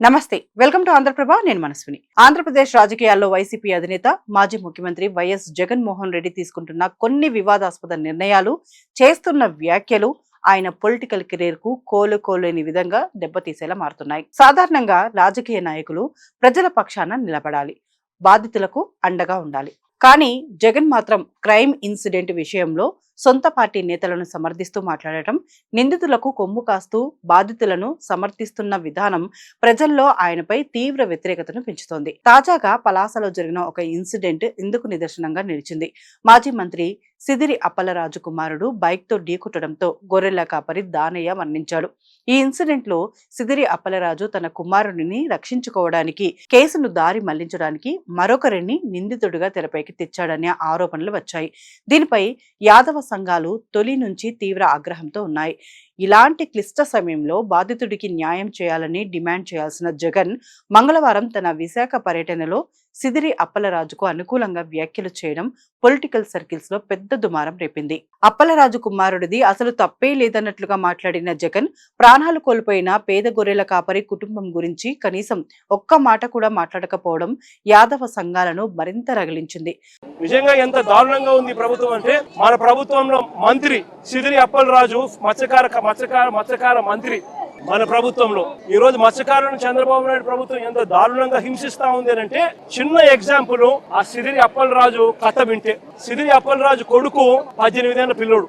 నమస్తే, welcome to Andhraprabha. నేను మనస్విని. ఆంధ్రప్రదేశ్ రాజకీయాల్లో వైసీపీ అధినేత మాజీ ముఖ్యమంత్రి వైఎస్ జగన్మోహన్ రెడ్డి తీసుకుంటున్న కొన్ని వివాదాస్పద నిర్ణయాలు, చేస్తున్న వ్యాఖ్యలు ఆయన పొలిటికల్ కెరీర్ కు కోలుకోలేని విధంగా దెబ్బతీసేలా మారుతున్నాయి. సాధారణంగా రాజకీయ నాయకులు ప్రజల పక్షాన నిలబడాలి, బాధితులకు అండగా ఉండాలి. కానీ జగన్ మాత్రం క్రైమ్ ఇన్సిడెంట్ విషయంలో సొంత పార్టీ నేతలను సమర్థిస్తూ మాట్లాడటం, నిందితులకు కొమ్ము కాస్తూ బాధితులను సమర్థిస్తున్న విధానం ప్రజల్లో ఆయనపై తీవ్ర వ్యతిరేకతను పెంచుతోంది. తాజాగా పలాసలో జరిగిన ఒక ఇన్సిడెంట్ ఇందుకు నిదర్శనంగా నిలిచింది. మాజీ మంత్రి సిదిరి అప్పలరాజు కుమారుడు బైక్ తో ఢీకొట్టడంతో గొర్రెల కాపరి దానయ్య మరణించాడు. ఈ ఇన్సిడెంట్ లో సిదిరి అప్పలరాజు తన కుమారుడిని రక్షించుకోవడానికి కేసును దారి మళ్లించడానికి మరొకరిని నిందితుడిగా తెరపైకి తెచ్చాడనే ఆరోపణలు వచ్చాయి. దీనిపై యాదవ సంఘాలు తొలి నుంచి తీవ్ర ఆగ్రహంతో ఉన్నాయి. ఇలాంటి క్లిష్ట సమయంలో బాధితుడికి న్యాయం చేయాలని డిమాండ్ చేయాల్సిన జగన్ మంగళవారం తన విశాఖ పర్యటనలో సిదిరి అప్పలరాజుకు అనుకూలంగా వ్యాఖ్యలు చేయడం పొలిటికల్ సర్కిల్స్ లో పెద్ద దుమారం రేపింది. అప్పలరాజు కుమారుడిది అసలు తప్పే లేదన్నట్లుగా మాట్లాడిన జగన్ ప్రాణాలు కోల్పోయిన పేద గొర్రెల కాపరి కుటుంబం గురించి కనీసం ఒక్క మాట కూడా మాట్లాడకపోవడం యాదవ సంఘాలను మరింత రగిలించింది. నిజంగా ఎంత దారుణంగా ఉంది ప్రభుత్వం అంటే, మన ప్రభుత్వంలో మంత్రి సిదిరి అప్పలరాజు మత్స్యకార మంత్రి మన ప్రభుత్వంలో ఈ రోజు మత్స్యకారులను చంద్రబాబు నాయుడు ప్రభుత్వం ఎంత దారుణంగా హింసిస్తా ఉంది అంటే, చిన్న ఎగ్జాంపుల్ ఆ సిదిరి అప్పలరాజు కథ వింటే, సిదిరి అప్పలరాజు కొడుకు 18 ఏళ్ల పిల్లోడు.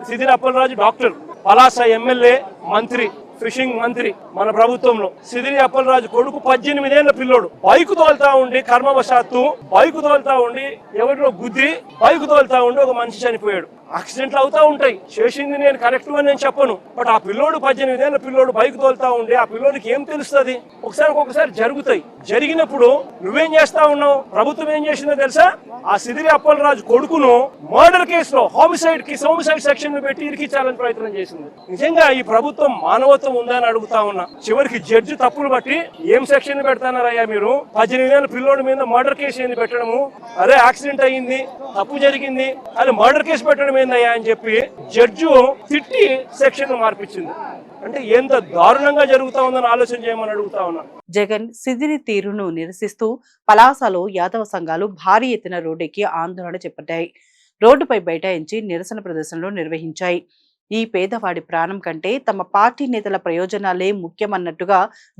సిదిరి అప్పలరాజు డాక్టర్, పలాస ఎమ్మెల్యే, మంత్రి, ఫిషింగ్ మంత్రి మన ప్రభుత్వంలో. సిదిరి అప్పలరాజు కొడుకు 18 ఏళ్ల పిల్లోడు. బైకు తోలుతా ఉండి కర్మవశాత్తు బైకు తోలుతా ఉండి ఎవరిలో గుద్ది బైకు తోలుతా ఉండి ఒక మనిషి చనిపోయాడు. యాక్సిడెంట్లు అవుతా ఉంటాయి, చేసింది నేను కరెక్ట్ అని నేను చెప్పను. బట్ ఆ పిల్లోడు 18 ఏళ్ల పిల్లోడు బైక్ తోలుతా ఉండి ఆ పిల్లోడికి ఏం తెలుస్తుంది? ఒకసారి జరుగుతాయి. జరిగినప్పుడు నువ్వేం చేస్తా ఉన్నావు? ప్రభుత్వం ఏం చేసిందో తెలుసా? ఆ సిదిరి అప్పలరాజు కొడుకును మర్డర్ కేసులో హోమిసైడ్ సెక్షన్ పెట్టి ఇరికించాలని ప్రయత్నం చేసింది. నిజంగా ఈ ప్రభుత్వం మానవత్వం ఉందని అడుగుతా ఉన్నా. చివరికి జడ్జి తప్పులు బట్టి ఏం సెక్షన్ పెడతానారయ్యా మీరు? 18 ఏళ్ల పిల్లోడి మీద మర్డర్ కేసు ఏంది పెట్టడము? అరే యాక్సిడెంట్ అయ్యింది, తప్పు జరిగింది, అది మర్డర్ కేసు పెట్టడం ఏందయ్యా అని చెప్పి జడ్జు తిట్టి సెక్షన్ మార్పించింది. అంటే ఎంత దారుణంగా జరుగుతా ఉందని ఆలోచన చేయమని అడుగుతా ఉన్నా. జగన్ సిదిరి తీరును నిరసిస్తూ పలాసలో యాదవ సంఘాలు భారీ ఎత్తున రోడ్డెక్కి ఆందోళన చేపట్టాయి. రోడ్డుపై బైఠాయించి నిరసన ప్రదర్శనలు నిర్వహించాయి. ఈ పేదవాడి ప్రాణం కంటే తమ పార్టీ నేతల ప్రయోజనాలే ముఖ్యమన్నట్టుగా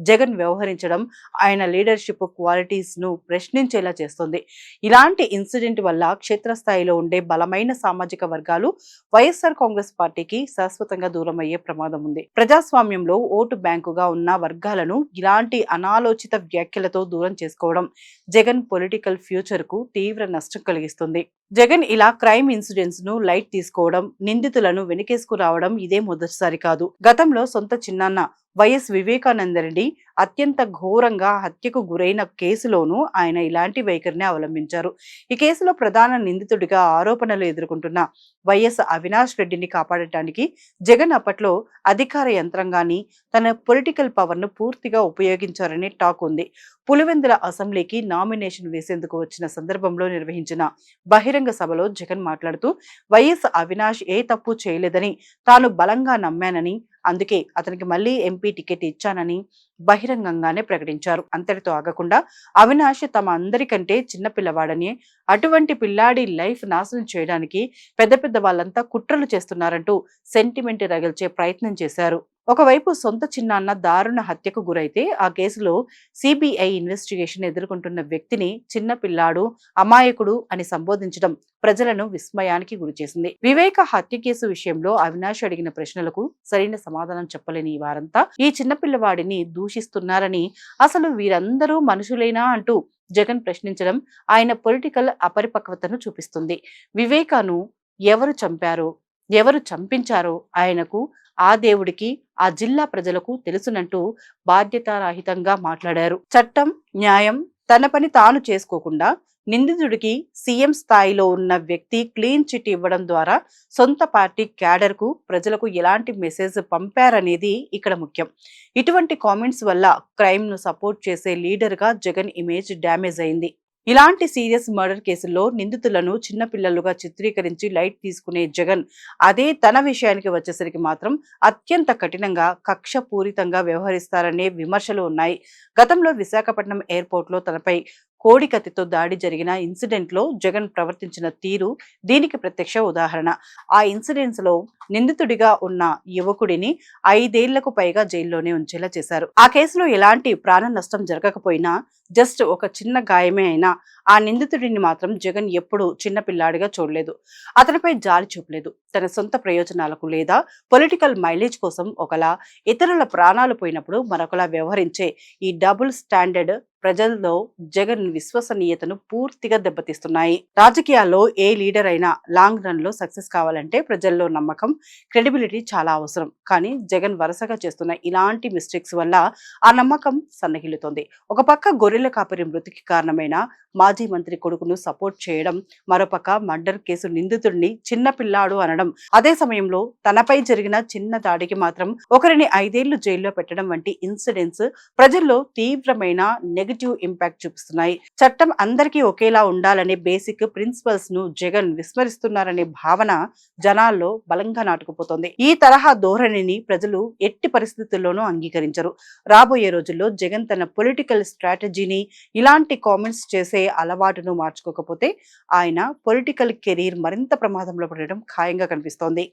జగన్ వ్యవహరించడం ఆయన లీడర్షిప్ క్వాలిటీస్ ను ప్రశ్నించేలా చేస్తుంది. ఇలాంటి ఇన్సిడెంట్ వల్ల క్షేత్రస్థాయిలో ఉండే బలమైన సామాజిక వర్గాలు వైఎస్ఆర్ కాంగ్రెస్ పార్టీకి శాశ్వతంగా దూరం అయ్యే ప్రమాదం ఉంది. ప్రజాస్వామ్యంలో ఓటు బ్యాంకుగా ఉన్న వర్గాలను ఇలాంటి అనాలోచిత వ్యాఖ్యలతో దూరం చేసుకోవడం జగన్ పొలిటికల్ ఫ్యూచర్ కు తీవ్ర నష్టం కలిగిస్తుంది. జగన్ ఇలా క్రైమ్ ఇన్సిడెంట్స్ ను లైట్ తీసుకోవడం, నిందితులను వెనకేసుకురావడం ఇదే మొదటిసారి కాదు. గతంలో సొంత చిన్నాన్న వైఎస్ వివేకానందరెడ్డి అత్యంత ఘోరంగా హత్యకు గురైన కేసులోనూ ఆయన ఇలాంటి వైఖరిని అవలంబించారు. ఈ కేసులో ప్రధాన నిందితుడిగా ఆరోపణలు ఎదుర్కొంటున్న వైఎస్ అవినాష్ రెడ్డిని కాపాడటానికి జగన్ అప్పట్లో అధికార యంత్రాంగాన్ని, తన పొలిటికల్ పవర్ ను పూర్తిగా ఉపయోగించారనే టాక్ ఉంది. పులివెందుల అసెంబ్లీకి నామినేషన్ వేసేందుకు వచ్చిన సందర్భంలో నిర్వహించిన బహిరంగ సభలో జగన్ మాట్లాడుతూ వైఎస్ అవినాష్ ఏ తప్పు చేయలేదని తాను బలంగా నమ్మానని, అందుకే అతనికి మళ్లీ ఎంపీ టికెట్ ఇచ్చానని బహిరంగంగానే ప్రకటించారు. అంతటితో ఆగకుండా అవినాష్ తమ అందరికంటే చిన్న పిల్లవాడని, అటువంటి పిల్లాడి లైఫ్ నాశనం చేయడానికి పెద్ద పెద్ద వాళ్ళంతా కుట్రలు చేస్తున్నారంటూ సెంటిమెంట్ రగిల్చే ప్రయత్నం చేశారు. ఒకవైపు సొంత చిన్నాన్న దారుణ హత్యకు గురైతే ఆ కేసులో సిబిఐ ఇన్వెస్టిగేషన్ ఎదుర్కొంటున్న వ్యక్తిని చిన్న పిల్లాడు, అమాయకుడు అని సంబోధించడం ప్రజలను విస్మయానికి గురిచేసింది. వివేక హత్య కేసు విషయంలో అవినాష్ అడిగిన ప్రశ్నలకు సరైన సమాధానం చెప్పలేని వారంతా ఈ చిన్న పిల్లవాడిని దూషిస్తున్నారని, అసలు వీరందరూ మనుషులేనా అంటూ జగన్ ప్రశ్నించడం ఆయన పొలిటికల్ అపరిపక్వతను చూపిస్తుంది. వివేకాను ఎవరు చంపారో, ఎవరు చంపించారో ఆయనకు, ఆ దేవుడికి, ఆ జిల్లా ప్రజలకు తెలుసునంటూ బాధ్యతారాహితంగా మాట్లాడారు. చట్టం, న్యాయం తన పని తాను చేసుకోకుండా నిందితుడికి సీఎం స్థాయిలో ఉన్న వ్యక్తి క్లీన్ చిట్ ఇవ్వడం ద్వారా సొంత పార్టీ క్యాడర్ కు, ప్రజలకు ఎలాంటి మెసేజ్ పంపారనేది ఇక్కడ ముఖ్యం. ఇటువంటి కామెంట్స్ వల్ల క్రైమ్ ను సపోర్ట్ చేసే లీడర్ గా జగన్ ఇమేజ్ డ్యామేజ్ అయింది. ఇలాంటి సీరియస్ మర్డర్ కేసుల్లో నిందితులను చిన్నపిల్లలుగా చిత్రీకరించి లైట్ తీసుకునే జగన్ అదే తన విషయానికి వచ్చేసరికి మాత్రం అత్యంత కఠినంగా కక్షపూరితంగా వ్యవహరిస్తారనే విమర్శలు ఉన్నాయి. గతంలో విశాఖపట్నం ఎయిర్పోర్ట్లో తనపై కోడికత్తితో దాడి జరిగిన ఇన్సిడెంట్ లో జగన్ ప్రవర్తించిన తీరు దీనికి ప్రత్యక్ష ఉదాహరణ. ఆ ఇన్సిడెంట్స్ లో నిందితుడిగా ఉన్న యువకుడిని 5 ఏళ్లకు పైగా జైల్లోనే ఉంచేలా చేశారు. ఆ కేసులో ఎలాంటి ప్రాణ నష్టం జరగకపోయినా జస్ట్ ఒక చిన్న గాయమే అయినా ఆ నిందితుడిని మాత్రం జగన్ ఎప్పుడూ చిన్న పిల్లాడిగా చూడలేదు. అతనిపై జాలి చూపలేదు. తన సొంత ప్రయోజనాలకు లేదా పొలిటికల్ మైలేజ్ కోసం ఒకలా, ఇతరుల ప్రాణాలు పోయినప్పుడు మరొకలా వ్యవహరించే ఈ డబుల్ స్టాండర్డ్ ప్రజల్లో జగన్ విశ్వసనీయతను పూర్తిగా దెబ్బతీస్తున్నాయి. రాజకీయాల్లో ఏ లీడర్ అయినా లాంగ్ రన్ లో సక్సెస్ కావాలంటే ప్రజల్లో నమ్మకం, క్రెడిబిలిటీ చాలా అవసరం. కానీ జగన్ వరుసగా చేస్తున్న ఇలాంటి మిస్టేక్స్ వల్ల ఆ నమ్మకం సన్నగిల్లుతోంది. ఒక పక్క గొర్రెల కాపరి మృతికి కారణమైన మాజీ మంత్రి కొడుకును సపోర్ట్ చేయడం, మరోపక్క మర్డర్ కేసు నిందితుడిని చిన్న పిల్లాడు అనడం, అదే సమయంలో తనపై జరిగిన చిన్న దాడికి మాత్రం ఒకరిని 5 ఏళ్లు జైల్లో పెట్టడం వంటి ఇన్సిడెంట్స్ ప్రజల్లో తీవ్రమైన నెగటివ్ ఇంపాక్ట్ చూపిస్తున్నాయి. చట్టం అందరికీ ఒకేలా ఉండాలనే బేసిక్ ప్రిన్సిపల్స్ ను జగన్ విస్మరిస్తున్నారనే భావన జనాల్లో బలంగా నాటుకుపోతోంది. ఈ తరహా ధోరణిని ప్రజలు ఎట్టి పరిస్థితుల్లోనూ అంగీకరించరు. రాబోయే రోజుల్లో జగన్ తన పొలిటికల్ స్ట్రాటజీని, ఇలాంటి కామెంట్స్ చేసే అలవాటును మార్చుకోకపోతే ఆయన పొలిటికల్ కెరీర్ మరింత ప్రమాదంలో పడడం ఖాయంగా కనిపిస్తోంది.